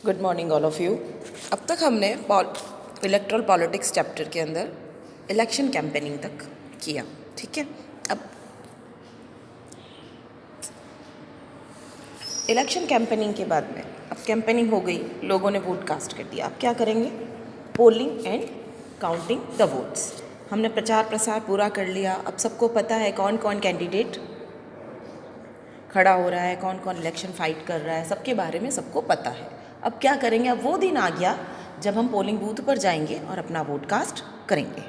Good morning all of you. अब तक हमने इलेक्ट्रल पॉलिटिक्स चैप्टर के अंदर इलेक्शन कैंपेनिंग तक किया, ठीक है। अब इलेक्शन कैंपेनिंग के बाद में अब कैंपेनिंग हो गई, लोगों ने वोट कास्ट कर दिया। अब क्या करेंगे? Polling and counting the votes. हमने प्रचार प्रसार पूरा कर लिया। अब सबको पता है कौन कौन कैंडिडेट खड़ा हो रहा है, कौन कौन इलेक्शन फाइट कर रहा है, सबके बारे में सबको पता है। अब क्या करेंगे? अब वो दिन आ गया जब हम पोलिंग बूथ पर जाएंगे और अपना वोट कास्ट करेंगे।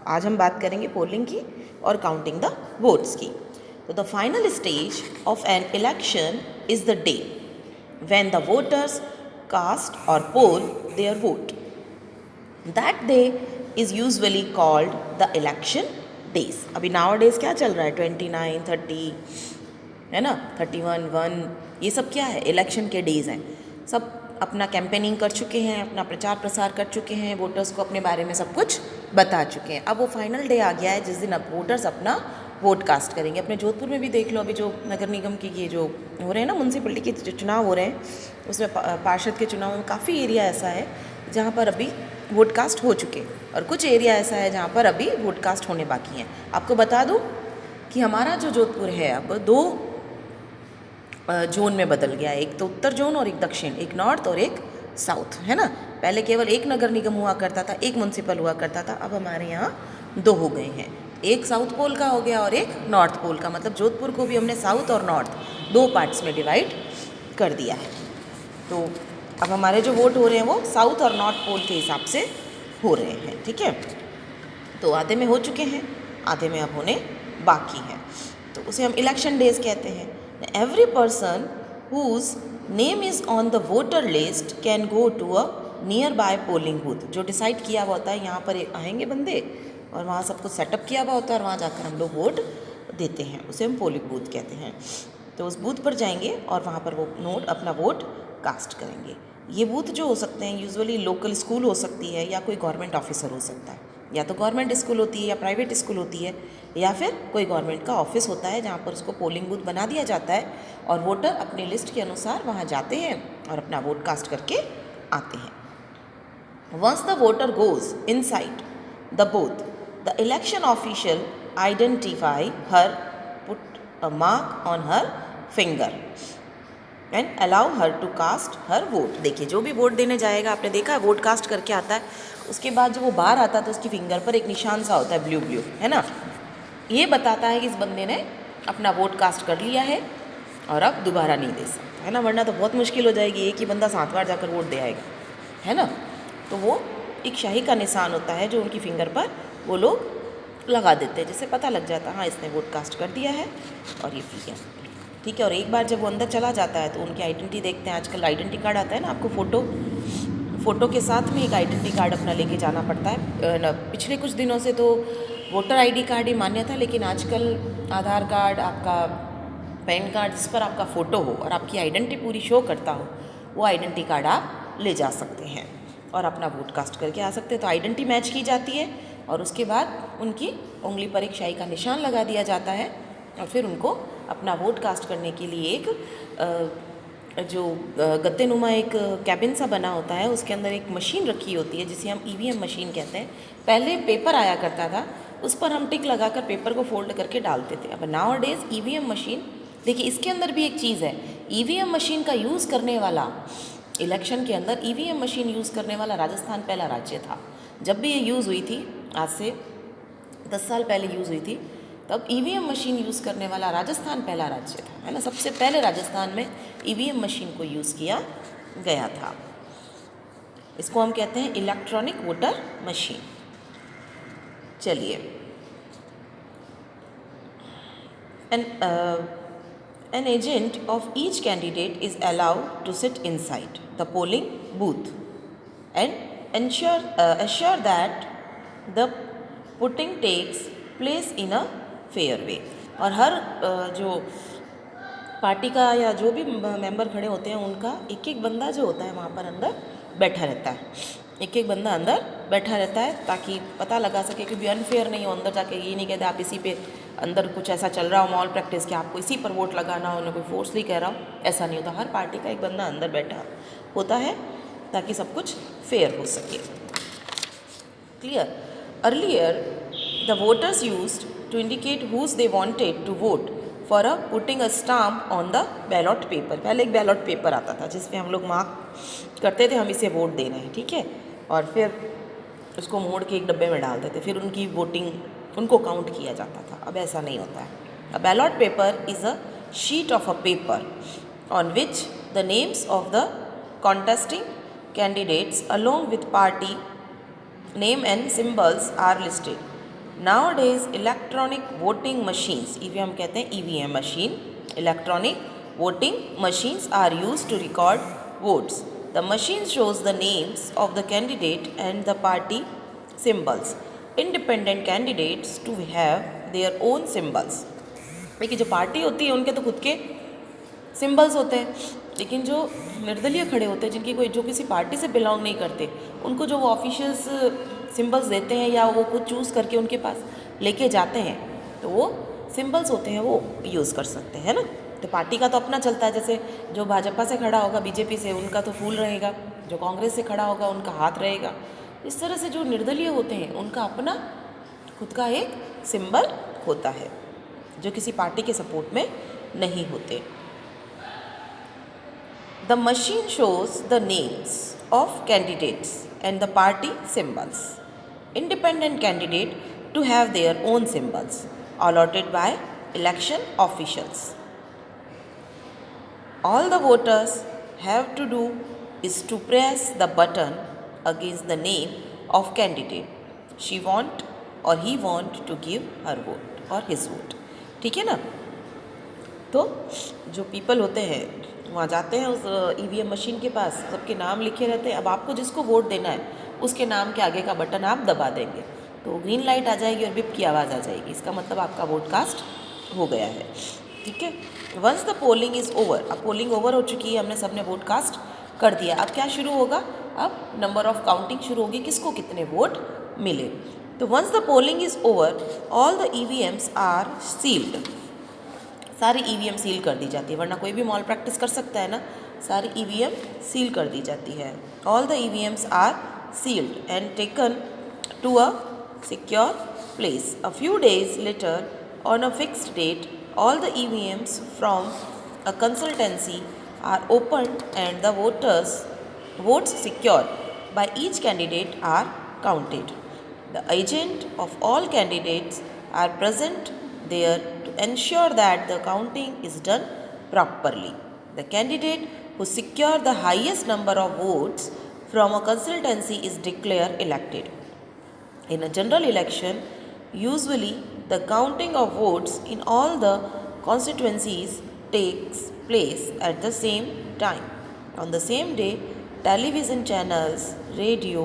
आज हम बात करेंगे पोलिंग की और काउंटिंग द वोट्स की। तो the final stage of an election is the day when the voters cast or poll their vote. That day is usually called the election days. अभी nowadays क्या चल रहा है? 29, 30 है ना, 31, 1, ये सब क्या है? इलेक्शन के डेज़ हैं। सब अपना कैंपेनिंग कर चुके हैं, अपना प्रचार प्रसार कर चुके हैं, वोटर्स को अपने बारे में सब कुछ बता चुके हैं। अब वो फाइनल डे आ गया है जिस दिन अब वोटर्स अपना वोट कास्ट करेंगे। अपने जोधपुर में भी देख लो, अभी जो नगर निगम की ये जो हो रहे हैं ना, म्यूनसिपलिटी के जो चुनाव हो रहे हैं, उसमें पार्षद के चुनाव में काफ़ी एरिया ऐसा है जहाँ पर अभी वोट कास्ट हो चुके हैं और कुछ एरिया ऐसा है जहाँ पर अभी वोट कास्ट होने बाकी हैं। आपको बता दूँ कि हमारा जो जोधपुर है अब 2 जोन में बदल गया है, एक तो उत्तर जोन और एक दक्षिण, एक नॉर्थ और एक साउथ, है ना। पहले केवल एक नगर निगम हुआ करता था, एक म्यूनसिपल हुआ करता था, अब हमारे यहाँ 2 हो गए हैं, एक साउथ पोल का हो गया और एक नॉर्थ पोल का। मतलब जोधपुर को भी हमने साउथ और नॉर्थ 2 पार्ट्स में डिवाइड कर दिया है। तो अब हमारे जो वोट हो रहे हैं वो साउथ और नॉर्थ पोल के हिसाब से हो रहे हैं, ठीक है। तो आधे में हो चुके हैं, आधे में अब होने बाकी हैं, तो उसे हम इलेक्शन डेज कहते हैं। Every person whose name is on the voter list can go to a nearby polling booth. जो डिसाइड किया हुआ होता है, यहाँ पर आएंगे बंदे और वहाँ सब कुछ सेटअप किया हुआ होता है और वहाँ जाकर हम लोग वोट देते हैं, उसे हम पोलिंग बूथ कहते हैं। तो उस बूथ पर जाएंगे और वहाँ पर वो अपना वोट कास्ट करेंगे। ये बूथ जो हो सकते हैं यूजुअली लोकल स्कूल हो सकती है या कोई गवर्नमेंट ऑफिसर हो सकता है, या तो गवर्नमेंट स्कूल होती है या प्राइवेट स्कूल होती है, या फिर कोई गवर्नमेंट का ऑफिस होता है जहाँ पर उसको पोलिंग बूथ बना दिया जाता है और वोटर अपनी लिस्ट के अनुसार वहाँ जाते हैं और अपना वोट कास्ट करके आते हैं। Once the voter goes inside the booth, the election official identify her, put a mark on her finger and allow her to cast her vote. देखिए, जो भी वोट देने जाएगा, आपने देखा है वोट कास्ट करके आता है, उसके बाद जब वो बाहर आता है तो उसकी फिंगर पर एक निशान सा होता है, ब्लू ब्लू, है ना। ये बताता है कि इस बंदे ने अपना वोट कास्ट कर लिया है और अब दोबारा नहीं दे सकता, है ना, वरना तो बहुत मुश्किल हो जाएगी, एक ही बंदा 7 बार जाकर वोट दे आएगा, है ना। तो वो एक शाही का निशान होता है जो उनकी फिंगर पर वो लोग लगा देते हैं, जिससे पता लग जाता है हाँ इसने वोट कास्ट कर दिया है और ये ठीक है, ठीक है। और एक बार जब वो अंदर चला जाता है तो उनकी आइडेंटिटी देखते हैं। आजकल आइडेंटिटी कार्ड आता है ना, आपको फ़ोटो के साथ में एक आइडेंटिटी कार्ड अपना लेके जाना पड़ता है। पिछले कुछ दिनों से तो वोटर आईडी कार्ड ही मान्य था, लेकिन आजकल आधार कार्ड, आपका पैन कार्ड, जिस पर आपका फ़ोटो हो और आपकी आइडेंटिटी पूरी शो करता हो, वो आइडेंटिटी कार्ड आप ले जा सकते हैं और अपना वोट कास्ट करके आ सकते हैं। तो आइडेंटिटी मैच की जाती है और उसके बाद उनकी उंगली पर एक शाही का निशान लगा दिया जाता है और फिर उनको अपना वोट कास्ट करने के लिए एक जो गत्तेनुमा एक कैबिन सा बना होता है, उसके अंदर एक मशीन रखी होती है जिसे हम ईवीएम मशीन कहते हैं। पहले पेपर आया करता था, उस पर हम टिक लगाकर पेपर को फोल्ड करके डालते थे। अब नाउअडेज ईवीएम मशीन, देखिए इसके अंदर भी एक चीज़ है, ईवीएम मशीन का यूज़ करने वाला, इलेक्शन के अंदर ईवीएम मशीन यूज़ करने वाला राजस्थान पहला राज्य था। जब भी ये यूज़ हुई थी, आज से 10 साल पहले यूज़ हुई थी, तब ईवीएम मशीन यूज़ करने वाला राजस्थान पहला राज्य था, है ना। सबसे पहले राजस्थान में ईवीएम मशीन को यूज़ किया गया था। इसको हम कहते हैं इलेक्ट्रॉनिक वोटर मशीन। चलिए, an agent of each candidate is allowed to sit inside the polling booth and assure that the putting takes place in a fair way. और हर जो पार्टी का या जो भी मेंबर खड़े होते हैं उनका एक एक बंदा जो होता है वहाँ पर अंदर बैठा रहता है, एक एक बंदा अंदर बैठा रहता है ताकि पता लगा सके कि भी अनफेयर नहीं हो। अंदर जाके ये नहीं कहते आप इसी पे अंदर कुछ ऐसा चल रहा हो मॉल प्रैक्टिस कि आपको इसी पर वोट लगाना हो, ना कोई फोर्सली कह रहा हो, ऐसा नहीं होता। हर पार्टी का एक बंदा अंदर बैठा होता है ताकि सब कुछ फेयर हो सके। Clear? Earlier the voters used to indicate whose they wanted to vote for putting a stamp on the ballot paper. पहले एक बैलॉट पेपर आता था जिसमें हम लोग मार्क करते थे हम इसे वोट दे रहे हैं, ठीक है, और फिर उसको मोड़ के एक डब्बे में डाल देते, फिर उनकी वोटिंग उनको काउंट किया जाता था। अब ऐसा नहीं होता है। A ballot paper is a sheet of a paper on which the names of the contesting candidates along with party name and symbols are listed. Nowadays electronic voting machines, EVM कहते हैं, EVM machine, electronic voting machines are used to record votes. The machine shows the names of the candidate and the party symbols. Independent candidates to have their own symbols. देखिए जो party होती है उनके तो खुद के सिंबल्स होते हैं, लेकिन जो निर्दलीय खड़े होते हैं जिनकी कोई जो किसी पार्टी से बिलोंग नहीं करते, उनको जो वो ऑफिशियल्स सिंबल्स देते हैं या वो खुद चूज़ करके उनके पास लेके जाते हैं, तो वो सिंबल्स होते हैं, वो यूज़ कर सकते हैं ना। तो पार्टी का तो अपना चलता है, जैसे जो भाजपा से खड़ा होगा बीजेपी से उनका तो फूल रहेगा, जो कांग्रेस से खड़ा होगा उनका हाथ रहेगा। इस तरह से जो निर्दलीय होते हैं उनका अपना खुद का एक सिंबल होता है जो किसी पार्टी के सपोर्ट में नहीं होते। The machine shows the names of candidates and the party symbols. Independent candidate to have their own symbols allotted by election officials. All the voters have to do is to press the button against the name of candidate she want or he want to give her vote or his vote. ठीक है ना? तो जो people होते हैं वहाँ जाते हैं उस ईवीएम मशीन के पास, सबके नाम लिखे रहते हैं। अब आपको जिसको वोट देना है उसके नाम के आगे का बटन आप दबा देंगे तो ग्रीन लाइट आ जाएगी और बिप की आवाज़ आ जाएगी, इसका मतलब आपका वोट कास्ट हो गया है, ठीक है। Once the polling is over, अब पोलिंग ओवर हो चुकी है, हमने सबने वोट कास्ट कर दिया। अब क्या शुरू होगा? अब नंबर ऑफ काउंटिंग शुरू होगी, किसको कितने वोट मिले। तो once the polling is over all the EVMs are sealed, सारी ईवीएम सील कर दी जाती है, वरना कोई भी मॉल प्रैक्टिस कर सकता है ना। सारी ईवीएम सील कर दी जाती है। All the EVMs are sealed and taken to a secure place. A few days later on a fixed date all the EVMs from a consultancy are open and the votes secured by each candidate are counted. The agent of all candidates are present there to ensure that the counting is done properly. The candidate who secures the highest number of votes from a consultancy is declared elected. In a general election, usually the counting of votes in all the constituencies takes place at the same time. On the same day, television channels, radio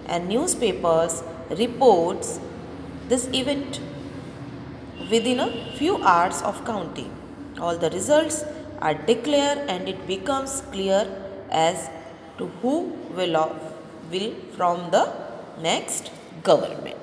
and newspapers reports this event within a few hours of counting. All the results are declared and it becomes clear as to who will from the next government.